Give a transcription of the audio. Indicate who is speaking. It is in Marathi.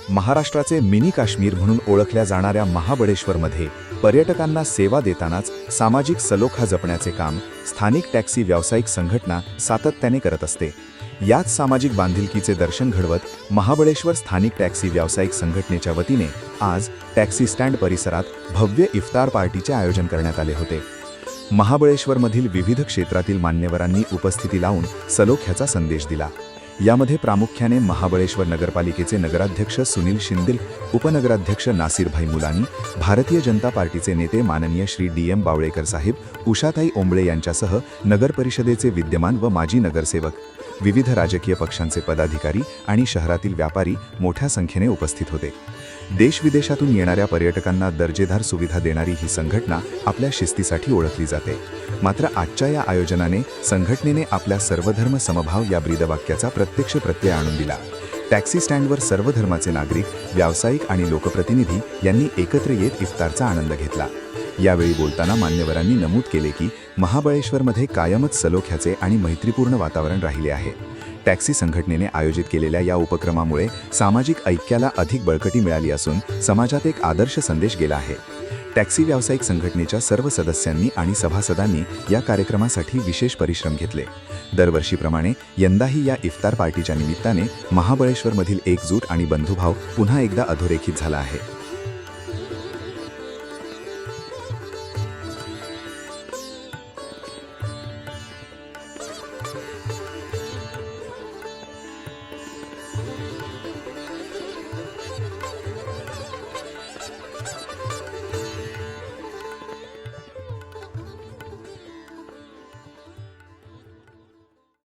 Speaker 1: महाराष्ट्राचे मिनी काश्मीर म्हणून ओळखल्या जाणाऱ्या महाबळेश्वरमध्ये पर्यटकांना सेवा देतानाच सामाजिक सलोखा जपण्याचे काम स्थानिक टॅक्सी व्यावसायिक संघटना सातत्याने करत असते। याच सामाजिक बांधिलकीचे दर्शन घडवत महाबळेश्वर स्थानिक टॅक्सी व्यावसायिक संघटनेच्या वतीने आज टॅक्सी स्टँड परिसरात भव्य इफ्तार पार्टीचे आयोजन करण्यात आले होते। महाबळेश्वरमधील विविध क्षेत्रातील मान्यवरांनी उपस्थिती लावून सलोख्याचा संदेश दिला। यामध्ये प्रामुख्याने महाबळेश्वर नगरपालिकेचे नगराध्यक्ष सुनील शिंदे, उपनगराध्यक्ष नासिरभाई मुलानी, भारतीय जनता पार्टीचे नेते माननीय श्री DM बावळेकर साहेब, उषाताई ओंबळे यांच्यासह नगरपरिषदेचे विद्यमान व माजी नगरसेवक, विविध राजकीय पक्षांचे पदाधिकारी आणि शहरातील व्यापारी मोठ्या संख्येने उपस्थित होते। देशविदेशातून येणाऱ्या पर्यटकांना दर्जेदार सुविधा देणारी ही संघटना आपल्या शिस्तीसाठी ओळखली जाते। मात्र आजच्या या आयोजनाने संघटनेने आपल्या सर्वधर्म समभाव या ब्रीदवाक्याचा प्रत्यक्ष प्रत्यय आणून दिला। टॅक्सी स्टँडवर सर्व धर्माचे नागरिक, व्यावसायिक आणि लोकप्रतिनिधी यांनी एकत्र येत इफ्तारचा आनंद घेतला। यावेळी बोलताना मान्यवरांनी नमूद केले की महाबळेश्वरमध्ये कायमच सलोख्याचे आणि मैत्रीपूर्ण वातावरण राहिले आहे। टॅक्सी संघटनेने आयोजित केलेल्या या उपक्रमामुळे सामाजिक ऐक्याला अधिक बळकटी मिळाली असून समाजात एक आदर्श संदेश गेला आहे। टॅक्सी व्यावसायिक संघटनेच्या सर्व सदस्यांनी आणि सभासदांनी या कार्यक्रमासाठी विशेष परिश्रम घेतले। दरवर्षीप्रमाणे यंदाही या इफ्तार पार्टीच्या निमित्ताने महाबळेश्वरमधील एकजूट आणि बंधुभाव पुन्हा एकदा अधोरेखित झाला आहे।